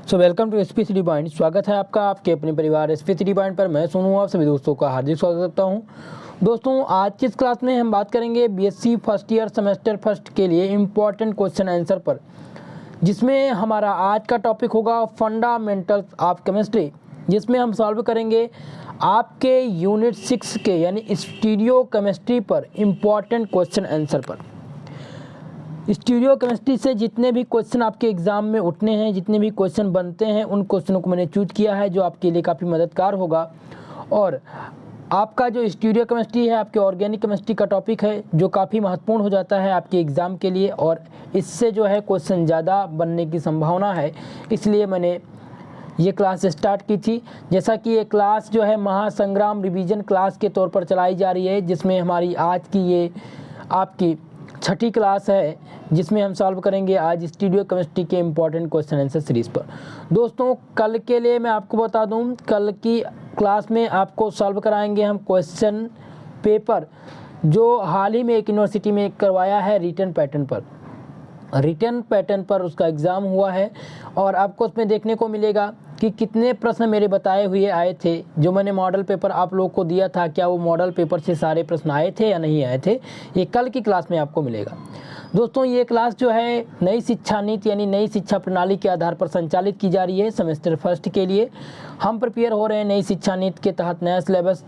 Welcome to SP city point. स्वागत है आपका आपके अपने परिवार एसपी सिटी पॉइंट पर। मैं सोनू आप सभी दोस्तों का हार्दिक स्वागत करता हूं। दोस्तों, आज की इस क्लास में हम बात करेंगे BSc first year semester first के लिए इम्पॉर्टेंट क्वेश्चन आंसर पर, जिसमें हमारा आज का टॉपिक होगा फंडामेंटल्स ऑफ केमिस्ट्री, जिसमें हम सॉल्व करेंगे आपके यूनिट 6 के यानी स्टीरियो केमिस्ट्री पर इम्पॉर्टेंट क्वेश्चन आंसर पर। स्टीरियो केमिस्ट्री से जितने भी क्वेश्चन आपके एग्ज़ाम में उठने हैं, जितने भी क्वेश्चन बनते हैं, उन क्वेश्चनों को मैंने चूज किया है जो आपके लिए काफ़ी मददगार होगा। और आपका जो स्टीरियो केमिस्ट्री है आपके ऑर्गेनिक केमिस्ट्री का टॉपिक है, जो काफ़ी महत्वपूर्ण हो जाता है आपके एग्ज़ाम के लिए, और इससे जो है क्वेश्चन ज़्यादा बनने की संभावना है। इसलिए मैंने ये क्लास स्टार्ट की थी। जैसा कि ये क्लास जो है महासंग्राम रिवीजन क्लास के तौर पर चलाई जा रही है, जिसमें हमारी आज की ये आपकी छठी क्लास है, जिसमें हम सॉल्व करेंगे आज स्टीरियो केमिस्ट्री के इम्पॉर्टेंट क्वेश्चन आंसर सीरीज़ पर। दोस्तों, कल के लिए मैं आपको बता दूं, कल की क्लास में आपको सॉल्व कराएंगे हम क्वेश्चन पेपर जो हाल ही में एक यूनिवर्सिटी में करवाया है रिटन पैटर्न पर उसका एग्ज़ाम हुआ है। और आपको उसमें देखने को मिलेगा कि कितने प्रश्न मेरे बताए हुए आए थे। जो मैंने मॉडल पेपर आप लोगों को दिया था, क्या वो मॉडल पेपर से सारे प्रश्न आए थे या नहीं आए थे, ये कल की क्लास में आपको मिलेगा। दोस्तों, ये क्लास जो है नई शिक्षा नीति यानी नई शिक्षा प्रणाली के आधार पर संचालित की जा रही है। सेमेस्टर फर्स्ट के लिए हम प्रिपेयर हो रहे हैं। नई शिक्षा नीति के तहत नया सिलेबस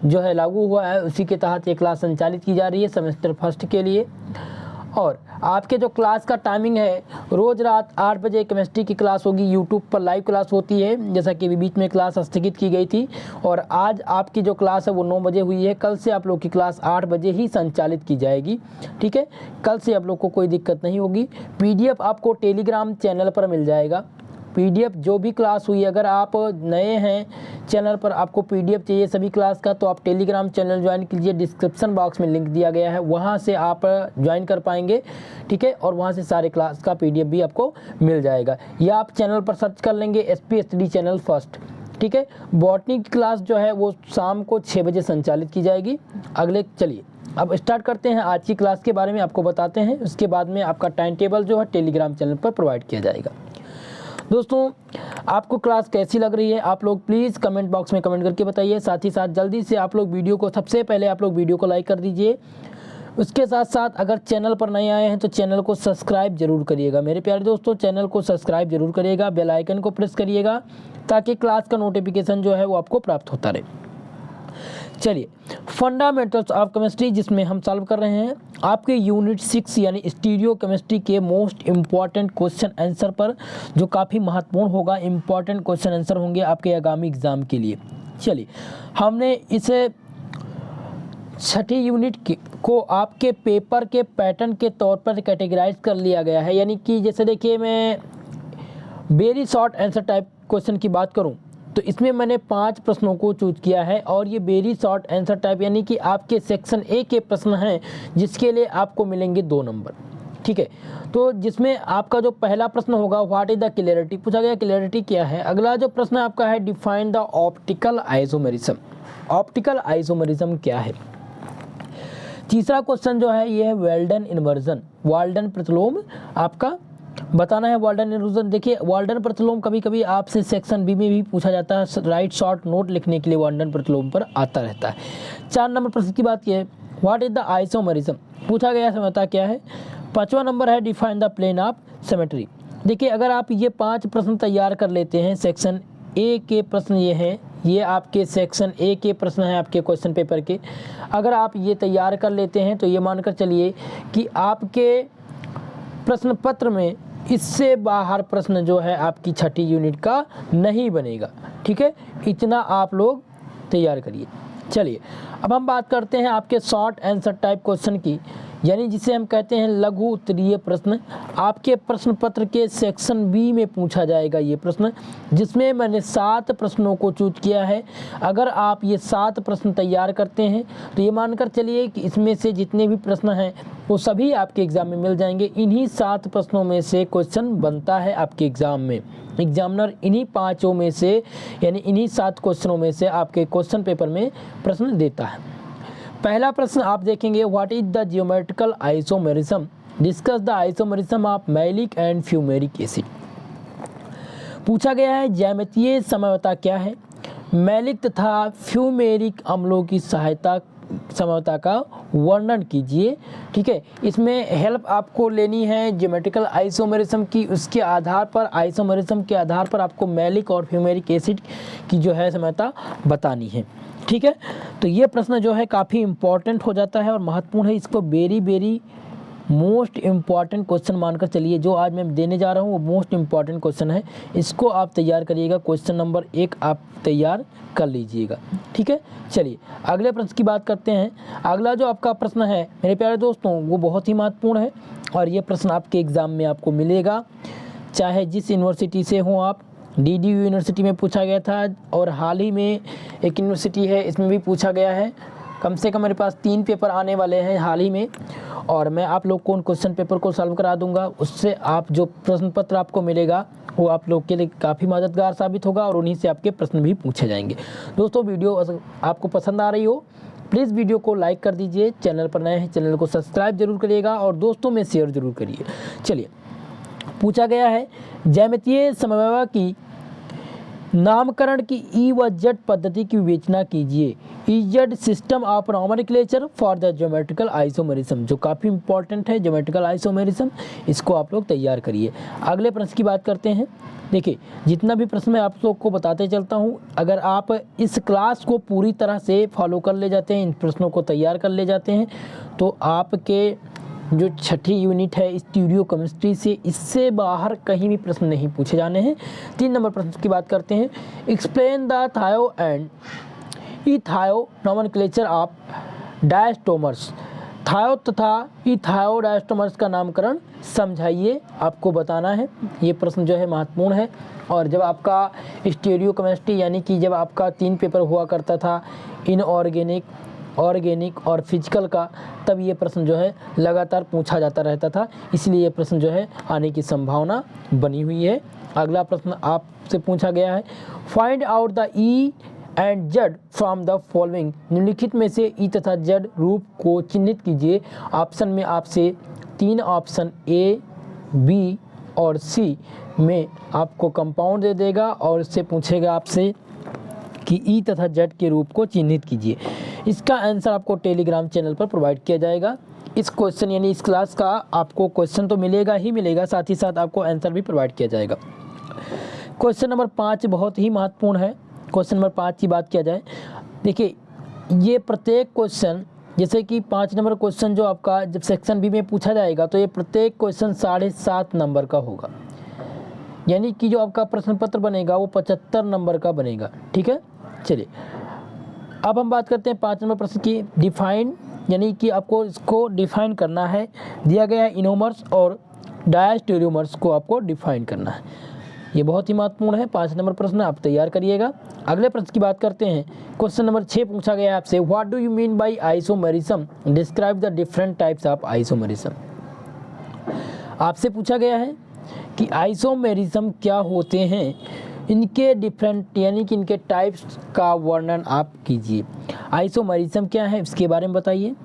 जो है लागू हुआ है, उसी के तहत ये क्लास संचालित की जा रही है सेमेस्टर फर्स्ट के लिए। और आपके जो क्लास का टाइमिंग है, रोज़ रात 8 बजे केमिस्ट्री की क्लास होगी। यूट्यूब पर लाइव क्लास होती है, जैसा कि बीच में क्लास स्थगित की गई थी। और आज आपकी जो क्लास है वो 9 बजे हुई है। कल से आप लोग की क्लास 8 बजे ही संचालित की जाएगी। ठीक है, कल से आप लोग को कोई दिक्कत नहीं होगी। पीडीएफ आपको टेलीग्राम चैनल पर मिल जाएगा। पीडीएफ जो भी क्लास हुई, अगर आप नए हैं चैनल पर, आपको पीडीएफ चाहिए सभी क्लास का, तो आप टेलीग्राम चैनल ज्वाइन कीजिए। डिस्क्रिप्शन बॉक्स में लिंक दिया गया है, वहाँ से आप ज्वाइन कर पाएंगे। ठीक है, और वहाँ से सारे क्लास का पीडीएफ भी आपको मिल जाएगा, या आप चैनल पर सर्च कर लेंगे एसपी स्टडी चैनल फर्स्ट। ठीक है, बॉटनी की क्लास जो है वो शाम को 6 बजे संचालित की जाएगी। चलिए अब स्टार्ट करते हैं आज की क्लास के बारे में आपको बताते हैं। उसके बाद में आपका टाइम टेबल जो है टेलीग्राम चैनल पर प्रोवाइड किया जाएगा। दोस्तों, आपको क्लास कैसी लग रही है आप लोग प्लीज़ कमेंट बॉक्स में कमेंट करके बताइए। साथ ही साथ जल्दी से आप लोग वीडियो को सबसे पहले आप लोग वीडियो को लाइक कर दीजिए। उसके साथ साथ अगर चैनल पर नए आए हैं तो चैनल को सब्सक्राइब जरूर करिएगा। मेरे प्यारे दोस्तों, चैनल को सब्सक्राइब जरूर करिएगा, बेल आइकन को प्रेस करिएगा, ताकि क्लास का नोटिफिकेशन जो है वो आपको प्राप्त होता रहे। चलिए, फंडामेंटल्स ऑफ केमिस्ट्री, जिसमें हम सॉल्व कर रहे हैं आपके यूनिट 6 यानी स्टीरियो केमिस्ट्री के मोस्ट इम्पॉर्टेंट क्वेश्चन आंसर पर, जो काफ़ी महत्वपूर्ण होगा। इम्पॉर्टेंट क्वेश्चन आंसर होंगे आपके आगामी एग्जाम के लिए। चलिए, हमने इसे छठी यूनिट को आपके पेपर के पैटर्न के तौर पर कैटेगराइज कर लिया गया है। यानी कि जैसे देखिए, मैं very short answer type question की बात करूं तो इसमें मैंने 5 प्रश्नों को चूज किया है। और ये वेरी शॉर्ट आंसर टाइप यानी कि आपके सेक्शन ए के प्रश्न हैं, जिसके लिए आपको मिलेंगे 2 नंबर। ठीक है, तो जिसमें आपका जो पहला प्रश्न होगा, व्हाट इज द क्लैरिटी, पूछा गया क्लैरिटी क्या है। अगला जो प्रश्न आपका है, define the optical isomerism, optical isomerism क्या है। तीसरा क्वेश्चन जो है ये है वाल्डन इन्वर्जन, वाल्डन प्रतिलोम आपका बताना है। वाल्डन इन्वर्जन, देखिए वाल्डन प्रतिलोम कभी कभी आपसे सेक्शन बी में भी पूछा जाता है। राइट शॉर्ट नोट लिखने के लिए वाल्डन प्रतिलोम पर आता रहता है। 4 नंबर प्रश्न की बात की है, व्हाट इज द आइसोमेरिज्म, पूछा गया समझता क्या है। 5वां नंबर है, define the plane of symmetry. देखिए, अगर आप ये 5 प्रश्न तैयार कर लेते हैं, सेक्शन ए के प्रश्न ये हैं, ये आपके सेक्शन ए के प्रश्न हैं आपके क्वेश्चन पेपर के, अगर आप ये तैयार कर लेते हैं तो ये मानकर चलिए कि आपके प्रश्न पत्र में इससे बाहर प्रश्न जो है आपकी छठी यूनिट का नहीं बनेगा। ठीक है, इतना आप लोग तैयार करिए। चलिए, अब हम बात करते हैं आपके शॉर्ट आंसर टाइप क्वेश्चन की, यानी जिसे हम कहते हैं लघु उत्तरीय प्रश्न। आपके प्रश्न पत्र के सेक्शन बी में पूछा जाएगा ये प्रश्न, जिसमें मैंने 7 प्रश्नों को चूज किया है। अगर आप ये 7 प्रश्न तैयार करते हैं तो ये मानकर चलिए कि इसमें से जितने भी प्रश्न हैं वो सभी आपके एग्जाम में मिल जाएंगे। इन्हीं 7 प्रश्नों में से क्वेश्चन बनता है आपके एग्जाम में। एग्जामिनर इन्हीं 5 में से यानी इन्हीं 7 क्वेश्चनों में से आपके क्वेश्चन पेपर में प्रश्न देता है। पहला प्रश्न आप देखेंगे, what is the geometrical isomerism, discuss the isomerism of maleic and fumaric acid. पूछा गया है ज्यामितीय समझौता क्या है, मैलिक तथा फ्यूमेरिक अम्लों की समझौता का वर्णन कीजिए। ठीक है, इसमें हेल्प आपको लेनी है ज्योमेट्रिकल आइसोमेरिज्म की, उसके आधार पर आइसोमेरिज्म के आधार पर आपको मैलिक और फ्यूमेरिक एसिड की जो है समझौता बतानी है। ठीक है, तो ये प्रश्न जो है काफ़ी इंपॉर्टेंट हो जाता है और महत्वपूर्ण है, इसको वेरी मोस्ट इम्पॉर्टेंट क्वेश्चन मानकर चलिए। जो आज मैं देने जा रहा हूँ वो मोस्ट इम्पॉर्टेंट क्वेश्चन है, इसको आप तैयार करिएगा। क्वेश्चन नंबर 1 आप तैयार कर लीजिएगा। ठीक है, चलिए अगले प्रश्न की बात करते हैं। अगला जो आपका प्रश्न है मेरे प्यारे दोस्तों वो बहुत ही महत्वपूर्ण है और ये प्रश्न आपके एग्ज़ाम में आपको मिलेगा, चाहे जिस यूनिवर्सिटी से हों आप। DDU यूनिवर्सिटी में पूछा गया था और हाल ही में एक यूनिवर्सिटी है इसमें भी पूछा गया है। कम से कम मेरे पास 3 पेपर आने वाले हैं हाल ही में और मैं आप लोग को उन क्वेश्चन पेपर को सॉल्व करा दूंगा। उससे आप जो प्रश्न पत्र आपको मिलेगा वो आप लोग के लिए काफ़ी मददगार साबित होगा और उन्हीं से आपके प्रश्न भी पूछे जाएंगे। दोस्तों वीडियो आपको पसंद आ रही हो प्लीज़ वीडियो को लाइक कर दीजिए, चैनल पर नए हैं चैनल को सब्सक्राइब जरूर करिएगा और दोस्तों में शेयर जरूर करिए। चलिए पूछा गया है ज्यामितीय समन्वय की नामकरण की ई व जेड पद्धति की विवेचना कीजिए। EZ system of nomenclature for the geometrical isomerism, जो काफ़ी इंपॉर्टेंट है ज्योमेट्रिकल आइसोमेरिज्म, इसको आप लोग तैयार करिए। अगले प्रश्न की बात करते हैं। देखिए जितना भी प्रश्न मैं आप लोग को बताते चलता हूँ, अगर आप इस क्लास को पूरी तरह से फॉलो कर ले जाते हैं, इन प्रश्नों को तैयार कर ले जाते हैं, तो आपके जो छठी यूनिट है स्टीरियो केमिस्ट्री से, इससे बाहर कहीं भी प्रश्न नहीं पूछे जाने हैं। 3 नंबर प्रश्न की बात करते हैं। एक्सप्लेन द थायो एंड इथायो नॉमेनक्लेचर ऑफ डायस्टोमर्स। थायो तथा इथायो डायस्टोमर्स का नामकरण समझाइए, आपको बताना है। ये प्रश्न जो है महत्वपूर्ण है और जब आपका स्टीरियो केमिस्ट्री यानी कि जब आपका 3 पेपर हुआ करता था इनऑर्गेनिक, ऑर्गेनिक और फिजिकल का, तब ये प्रश्न जो है लगातार पूछा जाता रहता था, इसलिए ये प्रश्न जो है आने की संभावना बनी हुई है। अगला प्रश्न आपसे पूछा गया है find out the E and Z from the following. निम्नलिखित में से ई तथा जेड रूप को चिन्हित कीजिए। ऑप्शन में आपसे 3 ऑप्शन A, B और C में आपको कंपाउंड दे देगा और इससे पूछेगा आपसे कि ई तथा जेड के रूप को चिन्हित कीजिए। इसका आंसर आपको टेलीग्राम चैनल पर प्रोवाइड किया जाएगा। इस क्वेश्चन यानी इस क्लास का आपको क्वेश्चन तो मिलेगा ही मिलेगा, साथ ही साथ आपको आंसर भी प्रोवाइड किया जाएगा। क्वेश्चन नंबर 5 बहुत ही महत्वपूर्ण है। क्वेश्चन नंबर 5 की बात किया जाए, देखिए ये प्रत्येक क्वेश्चन, जैसे कि 5 नंबर क्वेश्चन जो आपका जब सेक्शन B में पूछा जाएगा तो ये प्रत्येक क्वेश्चन 7.5 नंबर का होगा, यानी कि जो आपका प्रश्न पत्र बनेगा वो 75 नंबर का बनेगा। ठीक है, चलिए अब हम बात करते हैं 5 नंबर प्रश्न की। डिफाइन, यानी कि आपको इसको डिफाइन करना है। दिया गया है इनोमर्स और डायस्टेरियोमर्स को आपको डिफाइन करना है। ये बहुत ही महत्वपूर्ण है। 5 नंबर प्रश्न आप तैयार करिएगा। अगले प्रश्न की बात करते हैं। क्वेश्चन नंबर 6 पूछा गया है आपसे what do you mean by isomerism, describe the different types of isomerism. आपसे पूछा गया है कि आइसोमेरिज्म क्या होते हैं, इनके डिफरेंट यानी कि इनके टाइप्स का वर्णन आप कीजिए। आइसोमेरिज्म क्या है इसके बारे में बताइए,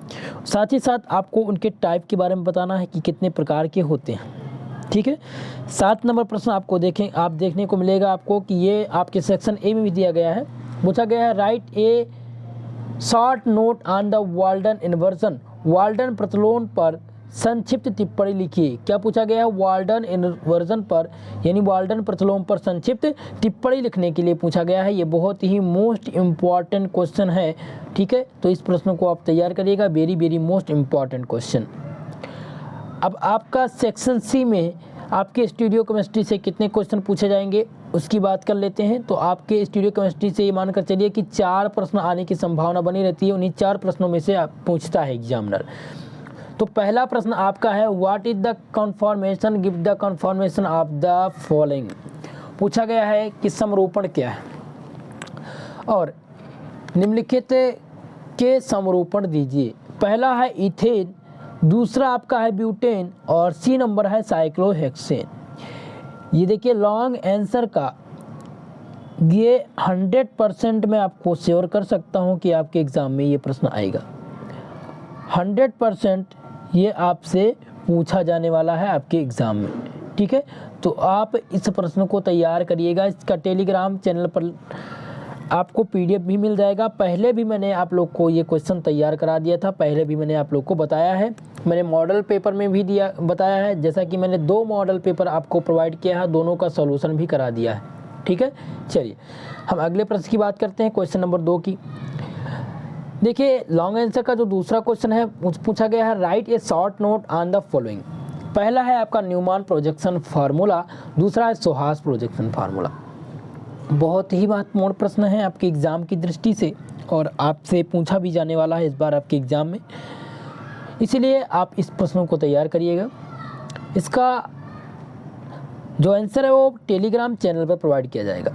साथ ही साथ आपको उनके टाइप के बारे में बताना है कि कितने प्रकार के होते हैं। ठीक है, 7 नंबर प्रश्न आपको देखने को मिलेगा आपको कि ये आपके सेक्शन A में भी दिया गया है। पूछा गया है right A short note on the Walden inversion, Walden प्रतिलोम पर संक्षिप्त टिप्पणी लिखिए। क्या पूछा गया है, वाल्डन इन्वर्जन पर यानी वाल्डन प्रतिलोम पर संक्षिप्त टिप्पणी लिखने के लिए पूछा गया है। ये बहुत ही मोस्ट इम्पॉर्टेंट क्वेश्चन है। ठीक है, तो इस प्रश्न को आप तैयार करिएगा, वेरी मोस्ट इम्पॉर्टेंट क्वेश्चन। अब आपका सेक्शन C में आपके स्टीरियो केमिस्ट्री से कितने क्वेश्चन पूछे जाएंगे उसकी बात कर लेते हैं। तो आपके स्टीरियो केमिस्ट्री से ये मानकर चलिए कि 4 प्रश्न आने की संभावना बनी रहती है। उन्हीं 4 प्रश्नों में से आप पूछता है एग्जामिनर। तो पहला प्रश्न आपका है what is the conformation, give the conformation of the following. पूछा गया है कि समरूपण क्या है और निम्नलिखित के समरूपण दीजिए। पहला है इथेन, दूसरा आपका है ब्यूटेन और C नंबर है साइक्लोहेक्सेन। ये देखिए लॉन्ग आंसर का ये 100% मैं आपको श्योर कर सकता हूँ कि आपके एग्ज़ाम में ये प्रश्न आएगा। 100% ये आपसे पूछा जाने वाला है आपके एग्ज़ाम में। ठीक है, तो आप इस प्रश्न को तैयार करिएगा। इसका टेलीग्राम चैनल पर आपको PDF भी मिल जाएगा। पहले भी मैंने आप लोग को ये क्वेश्चन तैयार करा दिया था, पहले भी मैंने आप लोग को बताया है, मैंने मॉडल पेपर में भी बताया है। जैसा कि मैंने 2 मॉडल पेपर आपको प्रोवाइड किया है, दोनों का सॉल्यूशन भी करा दिया है। ठीक है, चलिए हम अगले प्रश्न की बात करते हैं, क्वेश्चन नंबर 2 की। देखिए, लॉन्ग आंसर का जो दूसरा क्वेश्चन है पूछा गया है, right A short note on the following. पहला है आपका न्यूमैन प्रोजेक्शन फार्मूला, दूसरा है सोहास प्रोजेक्शन फार्मूला। बहुत ही महत्वपूर्ण प्रश्न है आपके एग्ज़ाम की दृष्टि से और आपसे पूछा भी जाने वाला है इस बार आपके एग्ज़ाम में, इसीलिए आप इस प्रश्नों को तैयार करिएगा। इसका जो आंसर है वो टेलीग्राम चैनल पर प्रोवाइड किया जाएगा।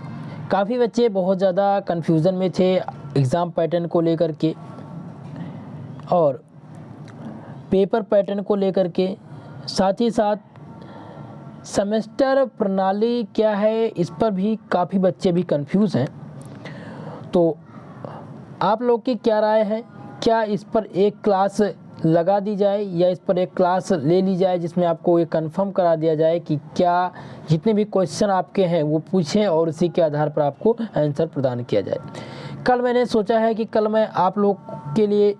काफ़ी बच्चे बहुत ज़्यादा कन्फ्यूज़न में थे एग्ज़ाम पैटर्न को लेकर के और पेपर पैटर्न को लेकर के, साथ ही साथ सेमेस्टर प्रणाली क्या है इस पर भी काफ़ी बच्चे भी कंफ्यूज हैं। तो आप लोग की क्या राय है, क्या इस पर एक क्लास लगा दी जाए या इस पर एक क्लास ले ली जाए जिसमें आपको ये कंफर्म करा दिया जाए कि क्या जितने भी क्वेश्चन आपके हैं वो पूछें और उसी के आधार पर आपको आंसर प्रदान किया जाए। कल मैंने सोचा है कि कल मैं आप लोग के लिए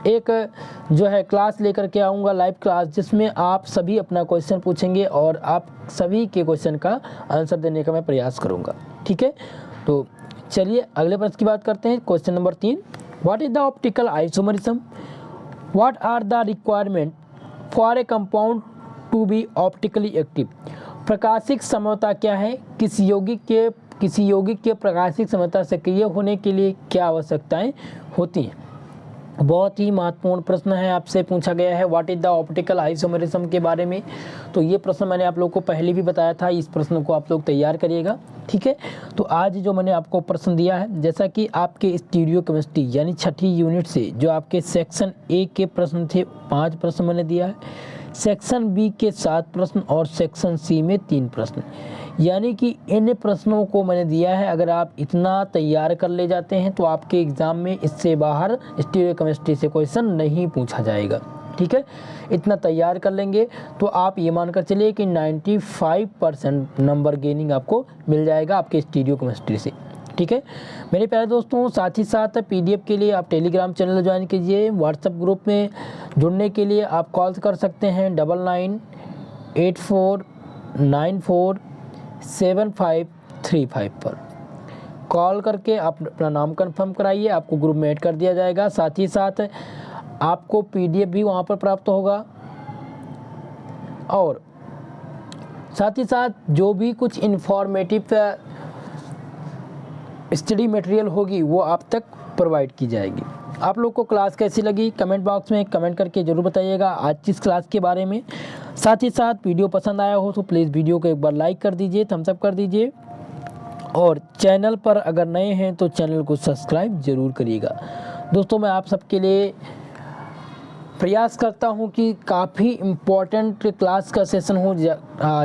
एक जो है क्लास लेकर के आऊँगा, लाइव क्लास, जिसमें आप सभी अपना क्वेश्चन पूछेंगे और आप सभी के क्वेश्चन का आंसर देने का मैं प्रयास करूँगा। ठीक है, तो चलिए अगले प्रश्न की बात करते हैं। Question number 3, what is the optical isomerism, what are the requirement for a compound to be optically active. प्रकाशिक समता क्या है, किसी यौगिक के प्रकाशिक समता सक्रिय होने के लिए क्या आवश्यकताएं होती हैं। बहुत ही महत्वपूर्ण प्रश्न है, आपसे पूछा गया है what is the optical isomerism के बारे में। तो ये प्रश्न मैंने आप लोग को पहले भी बताया था, इस प्रश्न को आप लोग तैयार करिएगा। ठीक है, तो आज जो मैंने आपको प्रश्न दिया है, जैसा कि आपके स्टीरियो केमिस्ट्री यानी 6ठी यूनिट से जो आपके सेक्शन ए के प्रश्न थे 5 प्रश्न मैंने दिया है, सेक्शन बी के 7 प्रश्न और सेक्शन सी में 3 प्रश्न, यानी कि इन प्रश्नों को मैंने दिया है। अगर आप इतना तैयार कर ले जाते हैं तो आपके एग्ज़ाम में इससे बाहर स्टीरियो केमिस्ट्री से क्वेश्चन नहीं पूछा जाएगा। ठीक है, इतना तैयार कर लेंगे तो आप ये मानकर चलिए कि 95% नंबर गेनिंग आपको मिल जाएगा आपके स्टीरियो केमिस्ट्री से। ठीक है मेरे प्यारे दोस्तों, साथ ही साथ PDF के लिए आप टेलीग्राम चैनल ज्वाइन कीजिए। व्हाट्सएप ग्रुप में जुड़ने के लिए आप कॉल कर सकते हैं 9984947535 पर कॉल करके आप अपना नाम कंफर्म कराइए, आपको ग्रुप में ऐड कर दिया जाएगा। साथ ही साथ आपको PDF भी वहाँ पर प्राप्त होगा और साथ ही साथ जो भी कुछ इन्फॉर्मेटिव स्टडी मटेरियल होगी वो आप तक प्रोवाइड की जाएगी। आप लोग को क्लास कैसी लगी कमेंट बॉक्स में कमेंट करके ज़रूर बताइएगा आज की इस क्लास के बारे में। साथ ही साथ वीडियो पसंद आया हो तो प्लीज़ वीडियो को एक बार लाइक कर दीजिए, थम्स अप कर दीजिए और चैनल पर अगर नए हैं तो चैनल को सब्सक्राइब ज़रूर करिएगा। दोस्तों मैं आप सबके लिए प्रयास करता हूं कि काफ़ी इम्पोर्टेंट क्लास का सेशन हो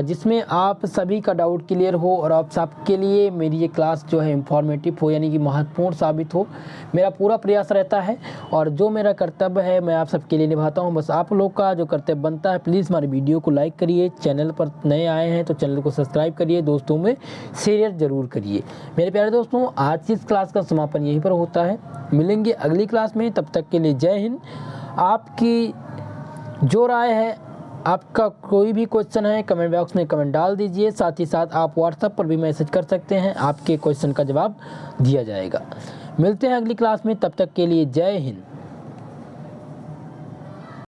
जिसमें आप सभी का डाउट क्लियर हो और आप सबके लिए मेरी ये क्लास जो है इंफॉर्मेटिव हो, यानी कि महत्वपूर्ण साबित हो। मेरा पूरा प्रयास रहता है और जो मेरा कर्तव्य है मैं आप सबके लिए निभाता हूं। बस आप लोग का जो कर्तव्य बनता है, प्लीज़ हमारी वीडियो को लाइक करिए, चैनल पर नए आए हैं तो चैनल को सब्सक्राइब करिए, दोस्तों में शेयर ज़रूर करिए। मेरे प्यारे दोस्तों आज की इस क्लास का समापन यहीं पर होता है, मिलेंगे अगली क्लास में, तब तक के लिए जय हिंद। आपकी जो राय है, आपका कोई भी क्वेश्चन है कमेंट बॉक्स में कमेंट डाल दीजिए। साथ ही साथ आप व्हाट्सएप पर भी मैसेज कर सकते हैं, आपके क्वेश्चन का जवाब दिया जाएगा। मिलते हैं अगली क्लास में, तब तक के लिए जय हिंद।